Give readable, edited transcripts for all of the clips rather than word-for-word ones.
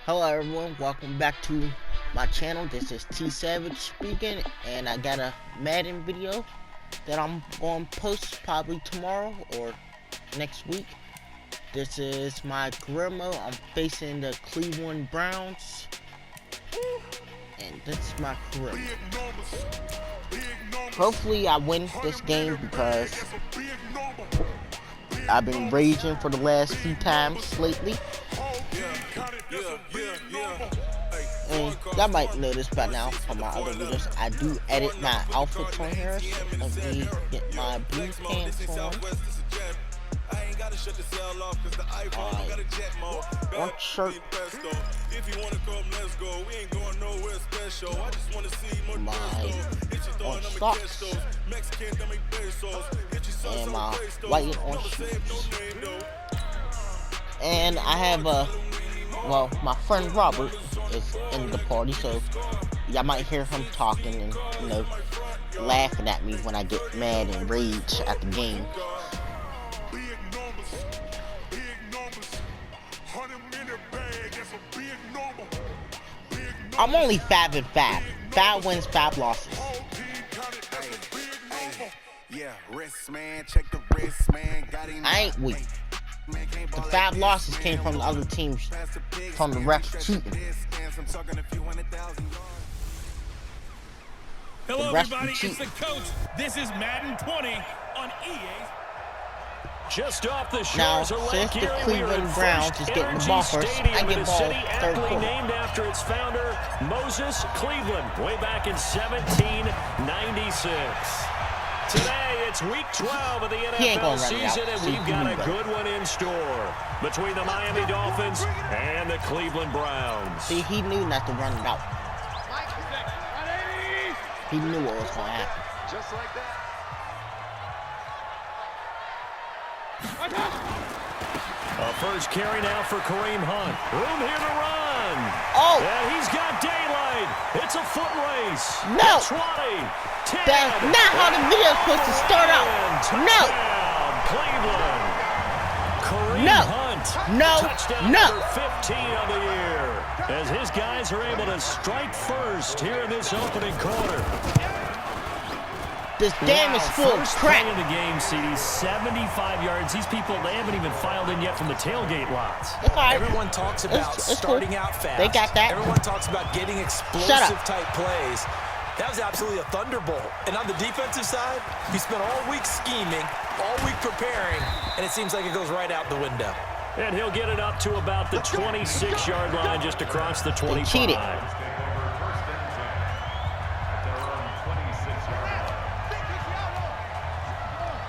Hello everyone, welcome back to my channel. This is T Savage speaking, and I got a Madden video that I'm going to post probably tomorrow or next week. This is my career mode. I'm facing the Cleveland Browns, and this is my career mode. Hopefully I win this game because I've been raging for the last few times lately. And y'all might know this by now from my other videos. I do edit my outfits on here. So let me get my blue pants on. One shirt. My orange socks. And my white and orange shoes. And I have well, my friend Robert is in the party, so y'all might hear him talking and, laughing at me when I get mad and rage at the game. I'm only 5-5. 5 wins, 5 losses. I ain't weak. The 5 losses came from the other teams, from the refs cheating. Hello everybody, it's the coach. This is Madden 20 on EA. Just off the shores now, since the Cleveland Browns is getting the ball first, I get ball third quarter. Named after its founder, Moses Cleveland, way back in 1796. Today, it's week 12 of the NFL season, and we've got a good one in store between the Miami Dolphins and the Cleveland Browns. See, he knew not to run it out. He knew what was going to happen. Just like that. First carry now for Kareem Hunt. Room here to run. Oh! And he's got daylight. It's a foot race. No! 20, 10. That's not how the video's supposed to start out. No! Cleveland. Kareem No! Hunt. No! Touchdown No! number 15 of the year. As his guys are able to strike first here in this opening quarter. This damn is full of crap. First play of the game, CD, 75 yards. These people, they haven't even filed in yet from the tailgate lots. Right. Everyone talks about starting out fast. They got that. Everyone talks about getting explosive type plays. That was absolutely a thunderbolt. And on the defensive side, he spent all week scheming, all week preparing, and it seems like it goes right out the window. And he'll get it up to about the 26-yard line, just across the 25. They cheated.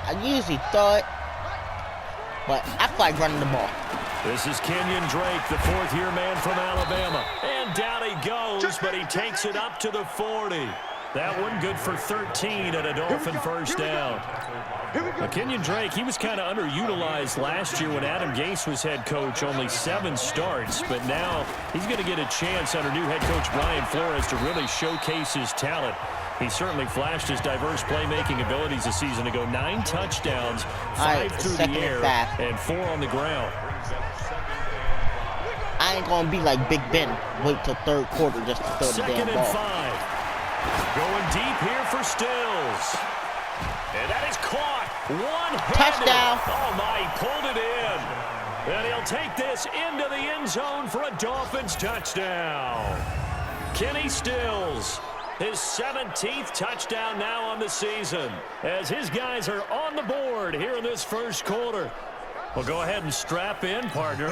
I usually throw it, but I feel like running the ball. This is Kenyon Drake, the fourth-year man from Alabama. And down he goes, but he takes it up to the 40. That one good for 13 and a Dolphin first down. Kenyon Drake, he was kind of underutilized last year when Adam Gase was head coach, only 7 starts. But now he's going to get a chance under new head coach Brian Flores to really showcase his talent. He certainly flashed his diverse playmaking abilities a season ago. 9 touchdowns, 5 through the air, and 4 on the ground. I ain't going to be like Big Ben. Wait till third quarter just to throw the damn ball. 2nd and 5. Going deep here for Stills. And that is caught. One-handed. Touchdown. Oh, my, he pulled it in. And he'll take this into the end zone for a Dolphins touchdown. Kenny Stills. His 17th touchdown now on the season, as his guys are on the board here in this first quarter. Well, go ahead and strap in, partner.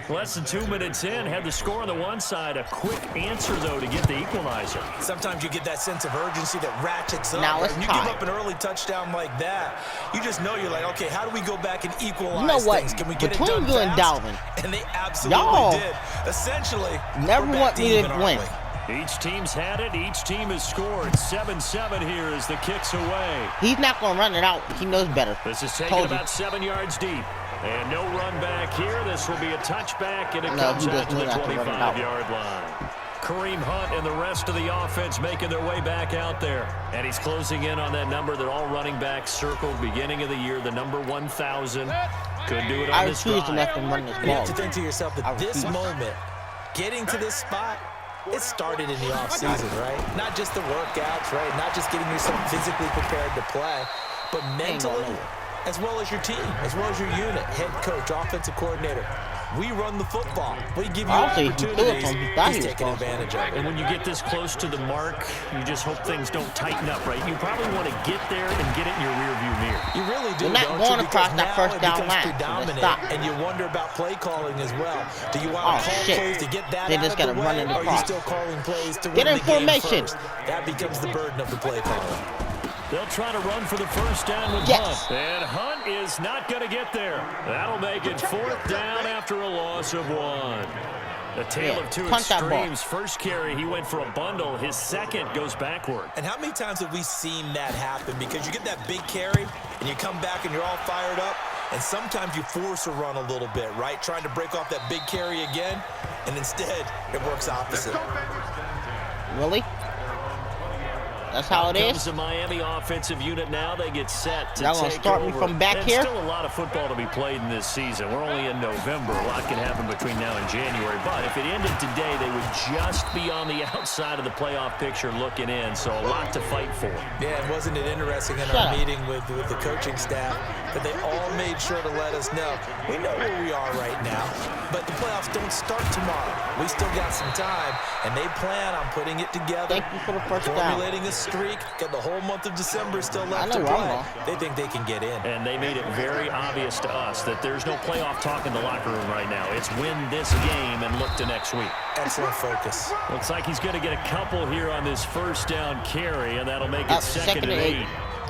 Less than 2 minutes in, had the score on the one side. A quick answer, though, to get the equalizer. Sometimes you get that sense of urgency that ratchets up. Now it's when you time. give up an early touchdown like that, you just know you're like, okay, how do we go back and equalize You know what? things? Can we get Between it done you and fast? Dalvin, And they absolutely did. Essentially, never we're want back me to to even, win. aren't we? Each team's had it. Each team has scored. 7-7 here as the kick's away. He's not going to run it out. He knows better. This is taken about 7 yards deep. And no run back here. This will be a touchback, and it comes out to the 25-yard line. Kareem Hunt and the rest of the offense making their way back out there. And he's closing in on that number that all running backs circled beginning of the year, the number 1,000. Could do it on this drive. To let them run this ball. You have to think to yourself that this moment getting to this spot, it started in the offseason, right? Not just the workouts, right? Not just getting yourself physically prepared to play, but mentally, as well as your team, as well as your unit, head coach, offensive coordinator. We run the football. We give you opportunities. He's taking advantage of it. And when you get this close to the mark, you just hope things don't tighten up, right? You probably want to get there and get it in your rearview mirror. You really do, We're not going across that first down line. Stop. And you wonder about play calling as well. Do you want to call plays to get that out of the way, or are you still calling plays to win the game first? That becomes the burden of the play calling. They'll try to run for the first down with Hunt. And Hunt is not going to get there. That'll make it 4th down after a loss of 1. A tale of two extremes. First carry, he went for a bundle. His second goes backward. And how many times have we seen that happen? Because you get that big carry, and you come back, and you're all fired up, and sometimes you force a run a little bit, right? Trying to break off that big carry again, and instead, it works opposite. Really? That's how it is. Comes the Miami offensive unit now. They get set to y'all gonna start me from back and here? Still a lot of football to be played in this season. We're only in November. A lot can happen between now and January. But if it ended today, they would just be on the outside of the playoff picture looking in. So a lot to fight for. Yeah, and wasn't it interesting in our meeting with the coaching staff that they all made sure to let us know, we know where we are right now, but the playoffs don't start tomorrow. We still got some time, and they plan on putting it together. Thank you for the first down. Formulating a streak, got the whole month of December still left to play. They think they can get in. And they made it very obvious to us that there's no playoff talk in the locker room right now. It's win this game and look to next week. Excellent focus. Looks like he's going to get a couple here on this first down carry, and that'll make it second and 8.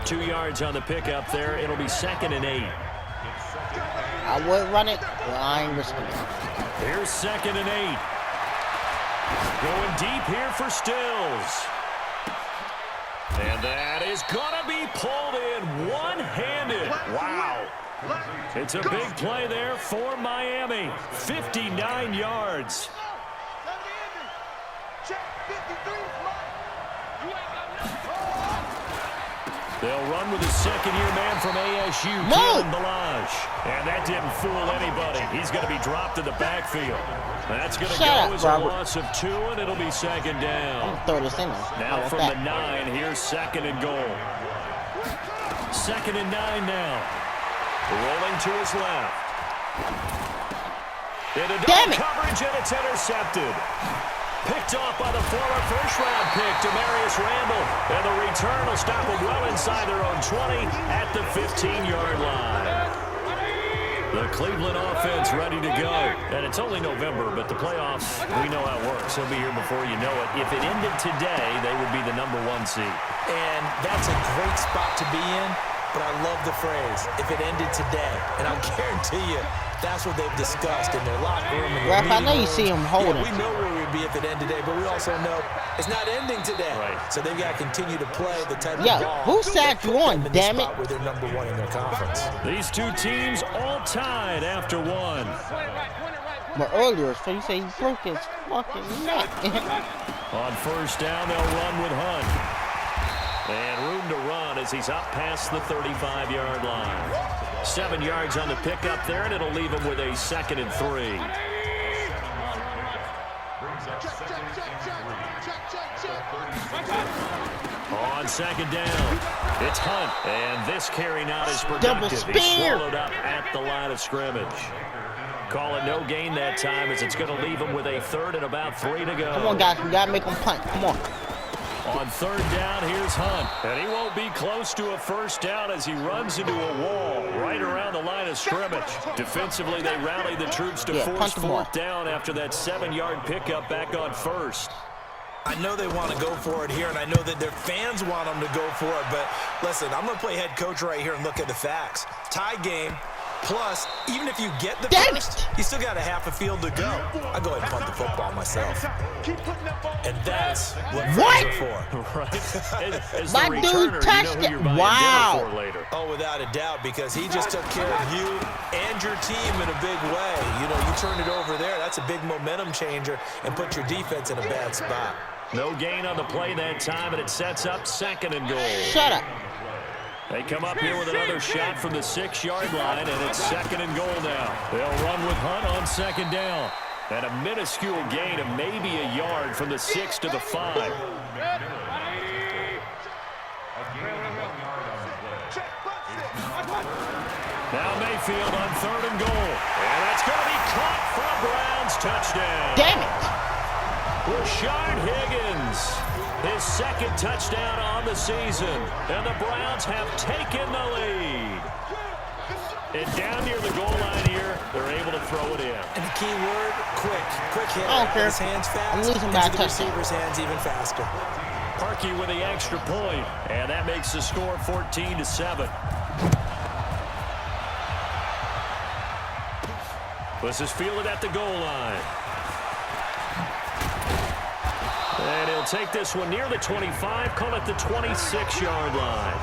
2 yards on the pickup there. It'll be 2nd and 8. I would run it, but I ain't risking it. Here's 2nd and 8. Going deep here for Stills. And that is going to be pulled in one-handed. Wow. It's a big play there for Miami. 59 yards. They'll run with a second-year man from ASU, Kalen Balaj. And that didn't fool anybody. He's going to be dropped in the backfield. That's going to go as a loss of 2, and it'll be 2nd down. I'm going to throw this in there. Now from the 9, here's 2nd and goal. 2nd and 9 now. Rolling to his left. Into double coverage, and it's intercepted. Picked off by the former first-round pick, Demarius Randall. And the return will stop them well inside their own 20 at the 15-yard line. The Cleveland offense ready to go. And it's only November, but the playoffs, we know how it works. They'll be here before you know it. If it ended today, they would be the #1 seed. And that's a great spot to be in, but I love the phrase, if it ended today. And I'll guarantee you, that's what they've discussed in their locker room. Ref, I know you see him holding. Yeah, we know where we'd be if it ended today, but we also know it's not ending today. Right. So they've got to continue to play the type of ball. Who said you on, damn it? Where they're #1 in their conference. These two teams all tied after 1. But earlier, so you say he broke his fucking neck. On first down, they'll run with Hunt. And room to run as he's up past the 35-yard line. 7 yards on the pickup there, and it'll leave him with a 2nd and 3. On 2nd down, it's Hunt. And this carry not as productive. He's swallowed up at the line of scrimmage. Call it no gain that time as it's going to leave him with a 3rd and about 3 to go. Come on, guys. We got to make him punt. Come on. On 3rd down, here's Hunt. And he won't be close to a first down as he runs into a wall right around the line of scrimmage. Defensively, they rally the troops to force 4th down after that 7-yard pickup back on 1st. I know they want to go for it here, and I know that their fans want them to go for it, but listen, I'm going to play head coach right here and look at the facts. Tie game. Plus, even if you get the first, you still got a half a field to go. I go ahead and punt the football myself. And that's what fans are for. Right. My dude touched it. Wow. Oh, without a doubt, because he just took care of you and your team in a big way. You know, you turn it over there. That's a big momentum changer and put your defense in a bad spot. No gain on the play that time, and it sets up 2nd and goal. Shut up. They come up here with another shot from the 6-yard line, and it's 2nd and goal now. They'll run with Hunt on 2nd down. And a minuscule gain of maybe a yard from the 6 to the 5. Now Mayfield on 3rd and goal. And that's going to be caught for a Browns touchdown. Damn it. Rashard Higgins, his 2nd touchdown on the season. And the Browns have taken the lead. And down near the goal line here, they're able to throw it in. And the key word, quick. Quick hit. I don't care. His hands fast. I'm losing by a the touchdown. receiver's hands even faster. Parkey with the extra point, and that makes the score 14-7. This is fielded at the goal line. And he'll take this one near the 25, call it the 26-yard line.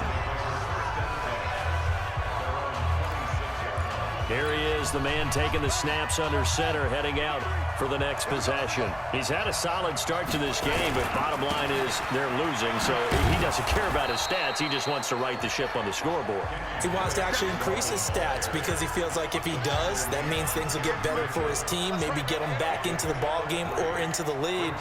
Here he is, the man taking the snaps under center, heading out for the next possession. He's had a solid start to this game, but bottom line is they're losing, so he doesn't care about his stats. He just wants to right the ship on the scoreboard. He wants to actually increase his stats because he feels like if he does, that means things will get better for his team, maybe get him back into the ball game or into the lead.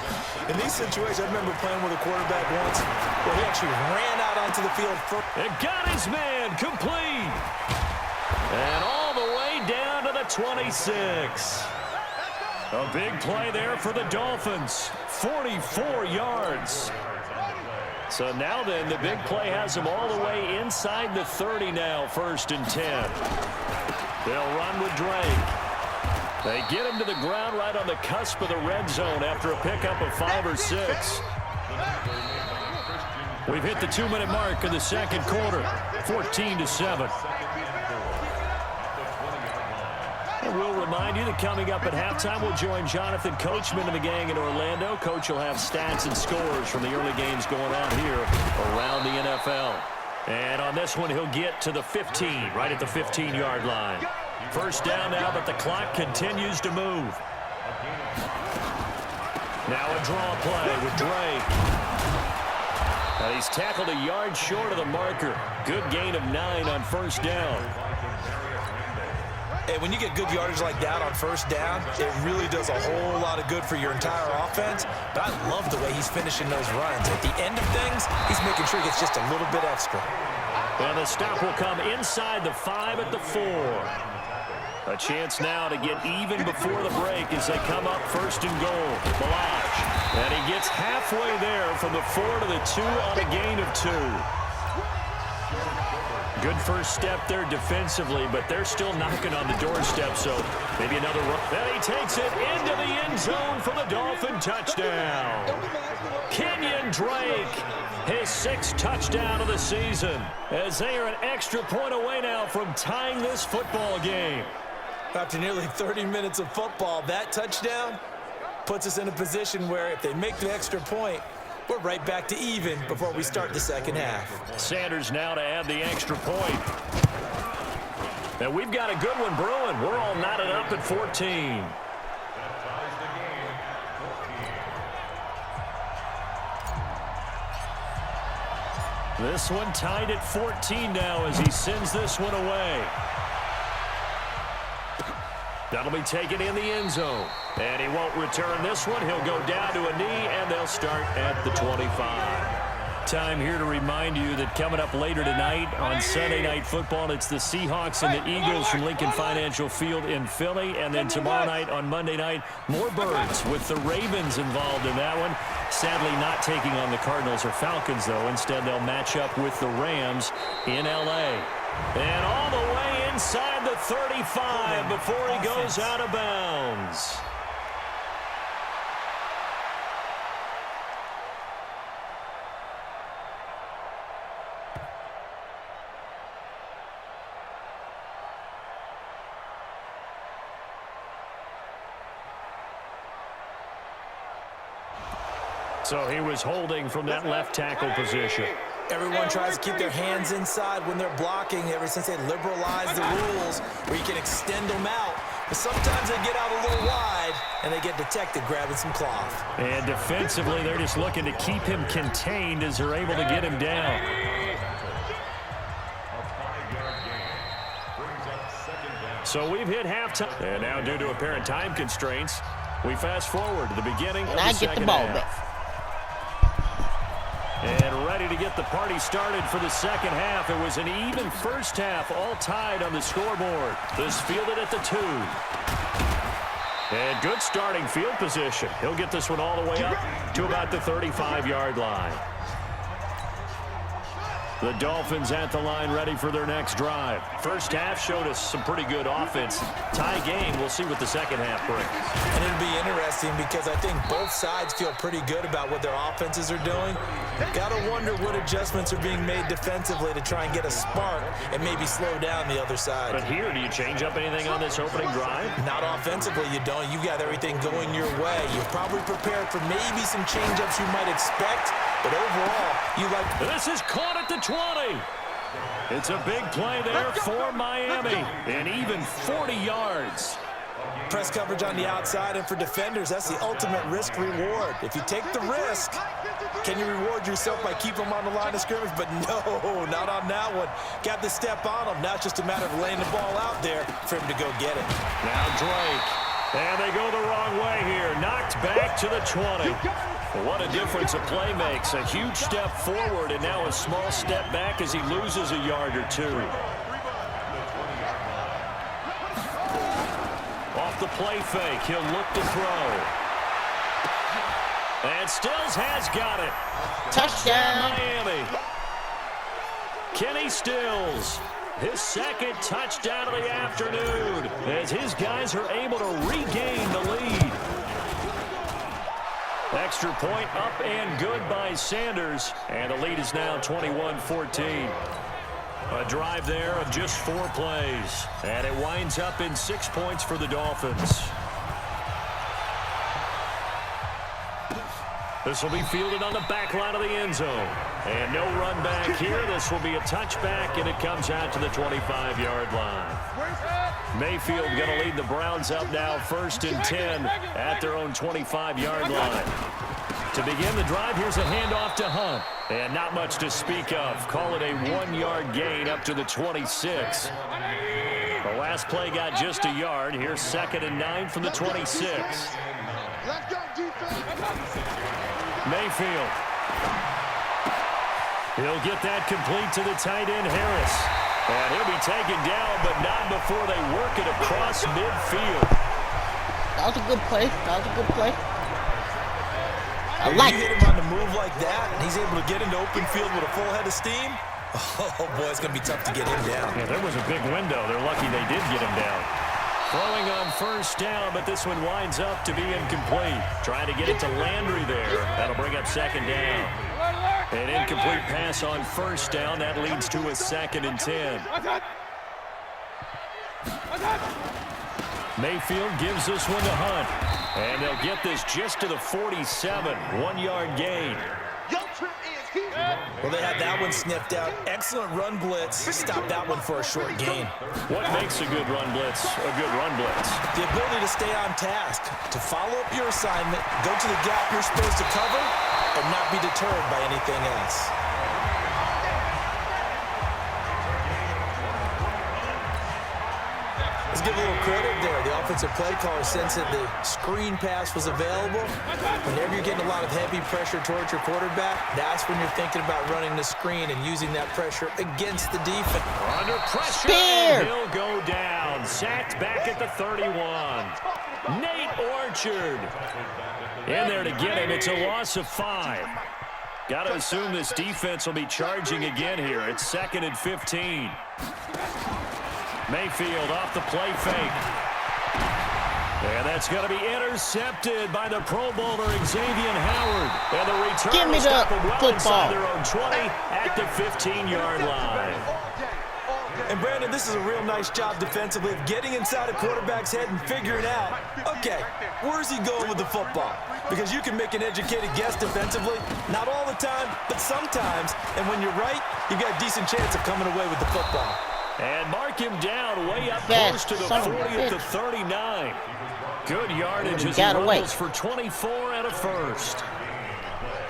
In these situations, I remember playing with a quarterback once where he actually ran out onto the field first. And got his man complete. And all the way down to the 26. A big play there for the Dolphins. 44 yards. So now then, the big play has them all the way inside the 30 now, 1st and 10. They'll run with Drake. They get him to the ground right on the cusp of the red zone after a pickup of 5 or 6. We've hit the 2-minute mark of the 2nd quarter, 14-7. And we'll remind you that coming up at halftime, we'll join Jonathan Coachman and the gang in Orlando. Coach will have stats and scores from the early games going on here around the NFL. And on this one, he'll get to the 15, right at the 15-yard line. 1st down now, but the clock continues to move. Now a draw play with Drake. And he's tackled a yard short of the marker. Good gain of 9 on 1st down. And when you get good yardage like that on 1st down, it really does a whole lot of good for your entire offense. But I love the way he's finishing those runs. At the end of things, he's making sure he gets just a little bit extra. And the stop will come inside the 5 at the 4. A chance now to get even before the break as they come up 1st and goal. Balaj. And he gets halfway there from the 4 to the 2 on a gain of 2. Good first step there defensively, but they're still knocking on the doorstep, so maybe another run. And he takes it into the end zone for the Dolphin touchdown. Kenyon Drake, his 6th touchdown of the season, as they are an extra point away now from tying this football game. After nearly 30 minutes of football, that touchdown puts us in a position where if they make the extra point, we're right back to even before we start the 2nd half. Sanders now to add the extra point. And we've got a good one brewing. We're all knotted up at 14. This one tied at 14 now as he sends this one away. That'll be taken in the end zone. And he won't return this one. He'll go down to a knee, and they'll start at the 25. Time here to remind you that coming up later tonight on Sunday Night Football, it's the Seahawks and the Eagles from Lincoln Financial Field in Philly. And then tomorrow night on Monday night, more Birds with the Ravens involved in that one. Sadly not taking on the Cardinals or Falcons, though. Instead, they'll match up with the Rams in L.A. And all the way inside the 35 before he goes out of bounds. So he was holding from that left tackle position. Everyone tries to keep their hands inside when they're blocking ever since they liberalized the rules where you can extend them out. But sometimes they get out a little wide and they get detected grabbing some cloth. And defensively, they're just looking to keep him contained as they're able to get him down. So we've hit halftime. And now due to apparent time constraints, We fast forward to the beginning of And the I get the second ball half. back. And ready to get the party started for the second half. It was an even first half, all tied on the scoreboard. This fielded at the 2. And good starting field position. He'll get this one all the way up to about the 35-yard line. The Dolphins at the line ready for their next drive. First half showed us some pretty good offense. Tie game, we'll see what the second half brings. And it'll be interesting because I think both sides feel pretty good about what their offenses are doing. Gotta wonder what adjustments are being made defensively to try and get a spark and maybe slow down the other side. But here, do you change up anything on this opening drive? Not offensively, you don't. You got everything going your way. You're probably prepared for maybe some change-ups you might expect, but overall, you like... This is caught at the 20. It's a big play there for Miami. And even 40 yards. Press coverage on the outside, and for defenders, that's the ultimate risk-reward. If you take the risk, can you reward yourself by keeping them on the line of scrimmage? But no, not on that one. Got the step on them. Now it's just a matter of laying the ball out there for him to go get it. Now Drake. And they go the wrong way here. Knocked back to the 20. What a difference a play makes. A huge step forward and now a small step back as he loses a yard or two. Off the play fake, he'll look to throw. And Stills has got it. Touchdown. Miami. Kenny Stills. His second touchdown of the afternoon as his guys are able to regain the lead. Extra point up and good by Sanders. And the lead is now 21-14. A drive there of just 4 plays. And it winds up in 6 points for the Dolphins. This will be fielded on the back line of the end zone. And no run back here. This will be a touchback, and it comes out to the 25-yard line. Mayfield going to lead the Browns up now 1st and 10 at their own 25-yard line. To begin the drive, here's a handoff to Hunt. And not much to speak of. Call it a 1-yard gain up to the 26. The last play got just a yard. Here's 2nd and 9 from the 26. Mayfield. He'll get that complete to the tight end, Harris. And he'll be taken down, but not before they work it across midfield. That was a good play. That was a good play. I like it. You hit him on the move like that, and he's able to get into open field with a full head of steam. Oh, boy, it's going to be tough to get him down. Yeah, there was a big window. They're lucky they did get him down. Throwing on 1st down, but this one winds up to be incomplete. Trying to get it to Landry there. That'll bring up 2nd down. An incomplete pass on 1st down. That leads to a 2nd and 10. Mayfield gives this one to Hunt. And they'll get this just to the 47. 1-yard gain. Well, they had that one sniffed out. Excellent run blitz. Stop that one for a short gain. What makes a good run blitz a good run blitz? The ability to stay on task, to follow up your assignment, go to the gap you're supposed to cover, and not be deterred by anything else. Let's give a little credit there. The offensive play caller sensed that the screen pass was available. Whenever you're getting a lot of heavy pressure towards your quarterback, that's when you're thinking about running the screen and using that pressure against the defense. Under pressure, and he'll go down. Sacked back at the 31. Nate Orchard in there to get him. It's a loss of 5. Got to assume this defense will be charging again here. It's 2nd and 15. Mayfield off the play fake. And that's going to be intercepted by the Pro Bowler Xavier Howard. And the return will stop him well inside their own 20 at the 15-yard line. And Brandon, this is a real nice job defensively of getting inside a quarterback's head and figuring out, okay, where's he going with the football? Because you can make an educated guess defensively, not all the time, but sometimes. And when you're right, you've got a decent chance of coming away with the football. And mark him down way up close to the 40 at the 39. Good yardage as he runs for 24 and a 1st.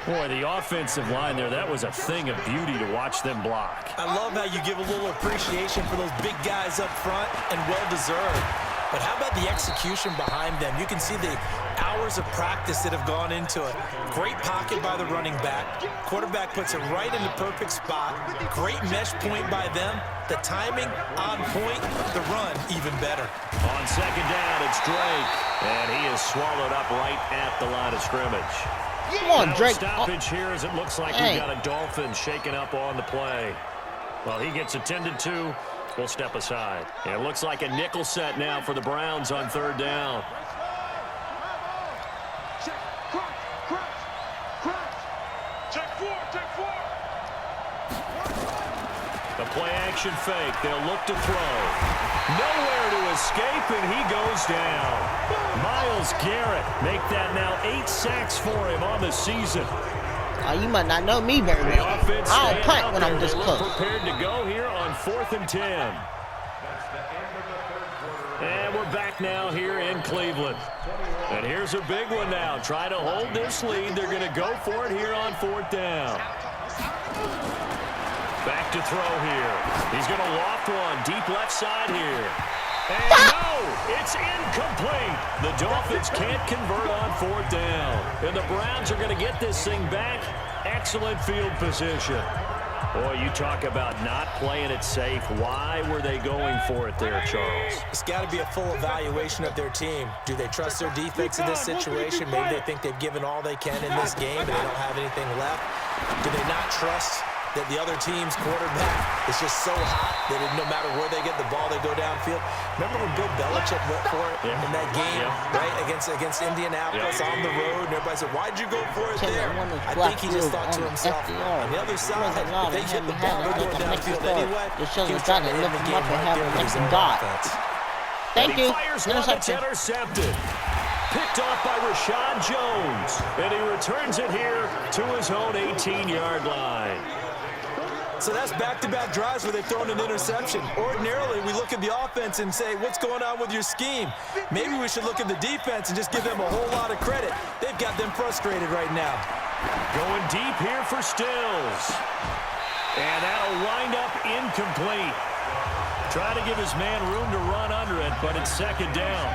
Boy, the offensive line there, that was a thing of beauty to watch them block. I love how you give a little appreciation for those big guys up front, and well-deserved. But how about the execution behind them? You can see the hours of practice that have gone into it. Great pocket by the running back. Quarterback puts it right in the perfect spot. Great mesh point by them. The timing on point. The run even better. On second down, it's Drake. And he is swallowed up right at the line of scrimmage. Come on, Drake. Stoppage here as it looks like we've got a Dolphin shaking up on the play. Well, he gets attended to. We'll step aside. And it looks like a nickel set now for the Browns on third down. The play action fake. They'll look to throw. Nowhere to escape, and he goes down. Myles Garrett make that now 8 sacks for him on the season. You might not know me very well. I don't punt when I'm this close. Prepared to go here on 4th and 10. And we're back now here in Cleveland. And here's a big one now. Try to hold this lead. They're going to go for it here on 4th down. Back to throw here. He's going to loft one. Deep left side here. And no, it's incomplete. The Dolphins can't convert on 4th down. And the Browns are going to get this thing back. Excellent field position. Boy, you talk about not playing it safe. Why were they going for it there, Charles? It's got to be a full evaluation of their team. Do they trust their defense in this situation? Maybe they think they've given all they can in this game and they don't have anything left. Do they not trust that the other team's quarterback is just so hot that no matter where they get the ball, they go downfield? Remember when Bill Belichick went for it in that game, right, against Indianapolis on the road, and everybody said, why'd you go for it there? I think he just thought to himself, on the other side, if they hit the ball, they're going downfield anyway. He was trying to end the game right there with his own offense. Thank you. Intercepted. Picked off by Rashad Jones. And he returns it here to his own 18-yard line. So that's back-to-back drives where they've thrown an interception. Ordinarily, we look at the offense and say, what's going on with your scheme? Maybe we should look at the defense and just give them a whole lot of credit. They've got them frustrated right now. Going deep here for Stills. And that'll wind up incomplete. Try to give his man room to run under it, but it's second down.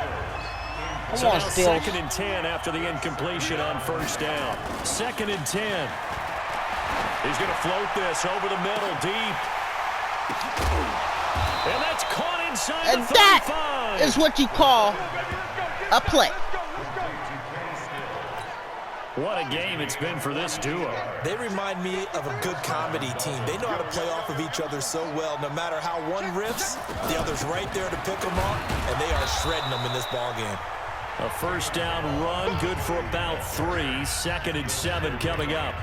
So now 2nd and 10 after the incompletion on 1st down. 2nd and 10. He's going to float this over the middle, deep. And that's caught inside the 35. And that is what you call a play. What a game it's been for this duo. They remind me of a good comedy team. They know how to play off of each other so well. No matter how one riffs, the other's right there to pick them up, and they are shredding them in this ballgame. A 1st down run, good for about 3. 2nd and 7 coming up.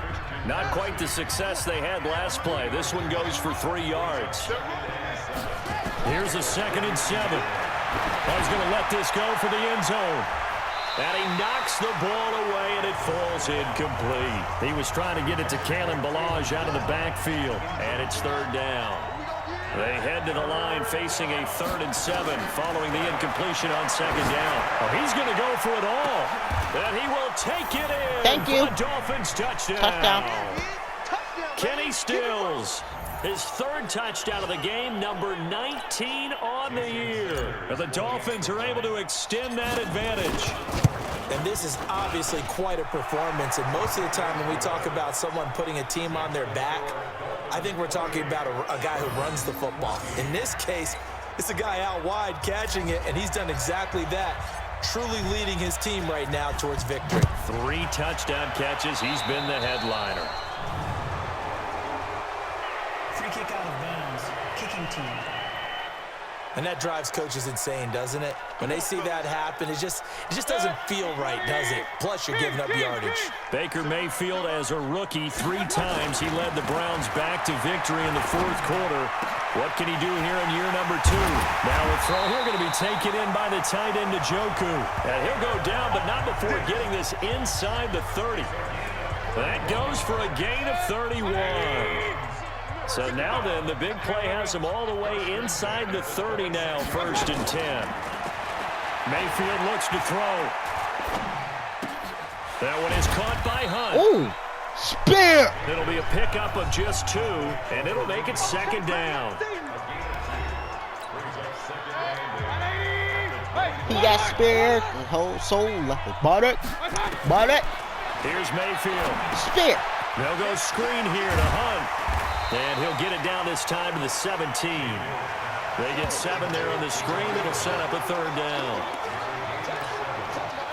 Not quite the success they had last play. This one goes for 3 yards. Here's a 2nd and 7. He's going to let this go for the end zone. And he knocks the ball away, and it falls incomplete. He was trying to get it to Kalen Ballage out of the backfield, and it's 3rd down. They head to the line facing a 3rd and 7 following the incompletion on 2nd down. Oh, he's going to go for it all. And he will take it in. Thank you. For the Dolphins touchdown. Kenny Stills. His 3rd touchdown of the game, number 19 on the year. And the Dolphins are able to extend that advantage. And this is obviously quite a performance. And most of the time when we talk about someone putting a team on their back, I think we're talking about a guy who runs the football. In this case, it's a guy out wide catching it, and he's done exactly that, truly leading his team right now towards victory. 3 touchdown catches. He's been the headliner. Free kick out of bounds. Kicking team. And that drives coaches insane, doesn't it? When they see that happen, it just doesn't feel right, does it? Plus, you're giving up yardage. Baker Mayfield, as a rookie, 3 times he led the Browns back to victory in the 4th quarter. What can he do here in year number 2? Now a throw here going to be taken in by the tight end, Njoku. And he'll go down, but not before getting this inside the 30. That goes for a gain of 31. So now then, the big play has him all the way inside the 30 now, 1st and 10. Mayfield looks to throw. That one is caught by Hunt. Ooh, spear. It'll be a pickup of just 2, and it'll make it 2nd down. He got spared. His whole soul left it. Bought it. Here's Mayfield. Spear. They'll go screen here to Hunt. And he'll get it down this time to the 17. They get 7 there on the screen. It'll set up a 3rd down.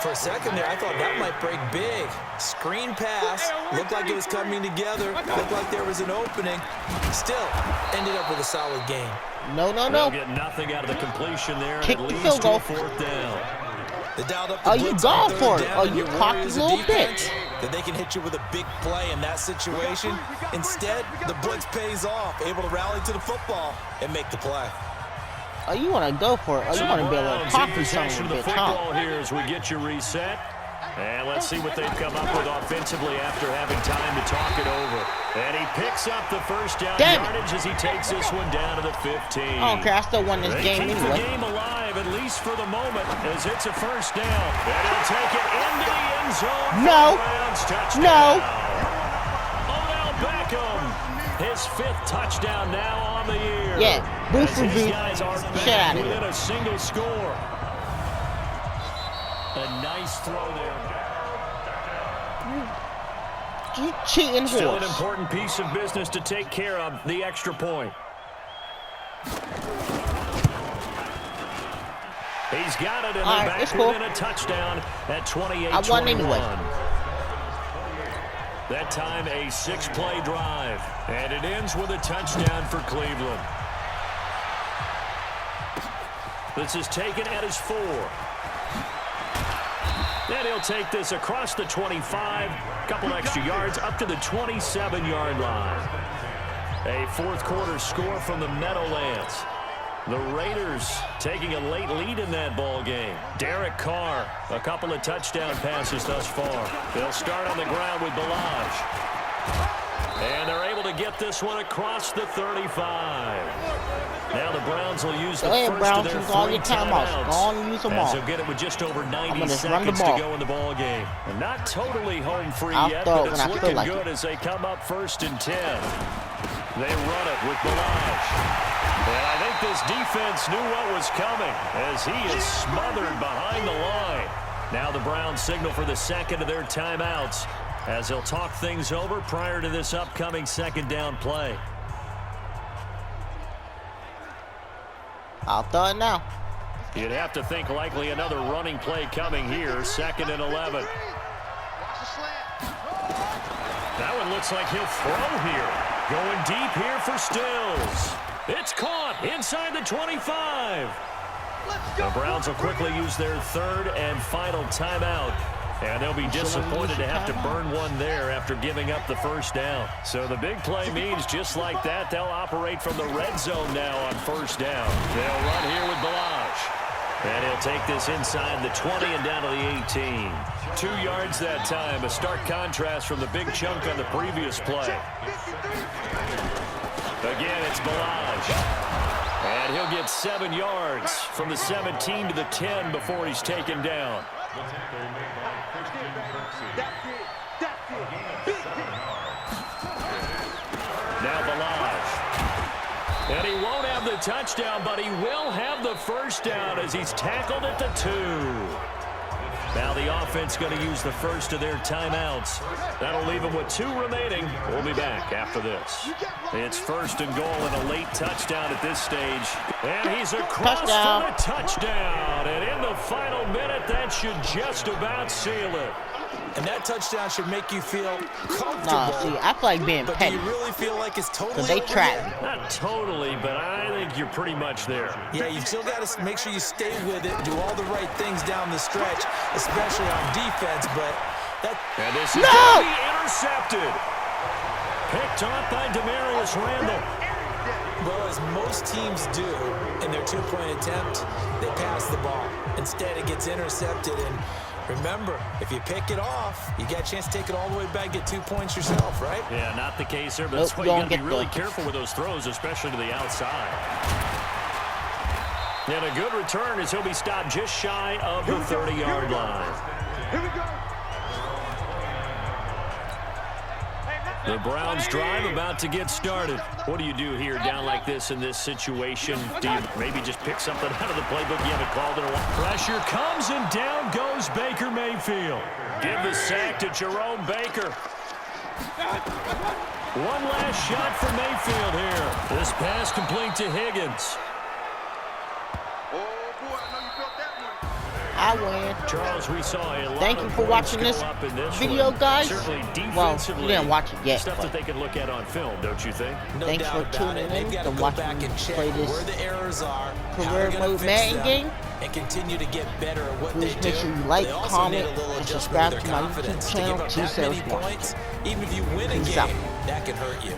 For a second there, I thought that might break big. Screen pass. Looked like it was coming together. Looked like there was an opening. Still, ended up with a solid game. No. They'll get nothing out of the completion there. Kick and it the leads field to a goal. 4th down. They dialed up the Oh, you blitz go on for 3rd it. down, Oh, and you your cocky Warriors, the little defense, bitch. that they can hit you with a big play in that situation. Instead, the blitz pays off, able to rally to the football and make the play. Oh, you want to go for it. Oh, you want to be a little Browns in cocky possession son of of the a bitch, huh? football here as we get you reset. And let's see what they've come up with offensively after having time to talk it over. And he picks up the first down yardage as he takes this one down to the 15. I don't care. I still won this They game keep anyway. the game alive, at least for the moment, as it's a 1st down. And he'll take it into the end zone. No. Browns touchdown. No. Odell Beckham, his 5th touchdown now on the year. Yeah, boost As for these beat. guys are Shit back out of within here. a single score. A nice throw there. You cheating Still an horse. important piece of business to take care of, the extra point. He's got it, and All they're right, it's back cool. within a touchdown at 28-21. I won anyway. That time a 6-play drive, and it ends with a touchdown for Cleveland. This is taken at his 4. And he'll take this across the 25, couple extra yards, up to the 27-yard line. A 4th quarter score from the Meadowlands. The Raiders taking a late lead in that ball game. Derek Carr, a couple of touchdown passes thus far. They'll start on the ground with Balaj. And they're able to get this one across the 35. Now the Browns will use the first Browns, of their use all 3 your timeouts. Go on, timeouts. use them As all. they'll get it with just over 90 just run the seconds to ball. go in the ball game. And not totally home free I'll yet, throw but it it's when I feel looking like good it. as they come up 1st and 10. They run it with Balaj. And I think this defense knew what was coming as he is smothered behind the line. Now the Browns signal for the 2nd of their timeouts as they'll talk things over prior to this upcoming 2nd down play. I'll throw it now. You'd have to think likely another running play coming here, 2nd and 11. That one looks like he'll throw here. Going deep here for Stills. It's caught inside the 25. The Browns will quickly use their 3rd and final timeout. And they'll be disappointed to have to burn one there after giving up the 1st down. So the big play means just like that, they'll operate from the red zone now on 1st down. They'll run here with Balaj. And he'll take this inside the 20 and down to the 18. 2 yards that time, a stark contrast from the big chunk on the previous play. Again, it's Balaj. And he'll get 7 yards from the 17 to the 10 before he's taken down. Now Balaj. And he won't have the touchdown, but he will have the 1st down as he's tackled at the 2. Now the offense going to use the 1st of their timeouts. That'll leave them with 2 remaining. We'll be back after this. It's 1st and goal and a late touchdown at this stage. And he's across for the touchdown. And in the final minute, that should just about seal it. And that touchdown should make you feel comfortable. Nah, see, I feel like being But do petty. you really feel like it's totally Because they over trapped yet? me. Not totally, but I think you're pretty much there. Yeah, you still got to make sure you stay with it, do all the right things down the stretch, especially on defense, but that... And this is going to be intercepted. Picked off by Demarius Randall. Well, as most teams do in their 2-point attempt, they pass the ball. Instead, it gets intercepted, and remember, if you pick it off, you got a chance to take it all the way back, get 2 points yourself, right? Yeah, not the case here, but Nope, that's why you got to be don't get really the- careful with those throws, especially to the outside. And a good return as he'll be stopped just shy of the 30-yard line. The Browns drive about to get started. What do you do here down like this in this situation? Do you maybe just pick something out of the playbook you haven't called in a while? Pressure comes and down goes Baker Mayfield. Give the sack to Jerome Baker. One last shot for Mayfield here. This pass complete to Higgins. I win. Charles, we saw a lot Thank you for watching this video, guys. Well, you didn't watch it yet. Stuff that they can look at on film, don't you think? Thanks for tuning in to watch me play this career mode Madden game. And continue to get better at what they Please do. make sure you like, They also comment, need a little and adjustment subscribe in to their my confidence YouTube to give channel, up that many T7 points. Even if you win a Peace game, out. that can hurt you.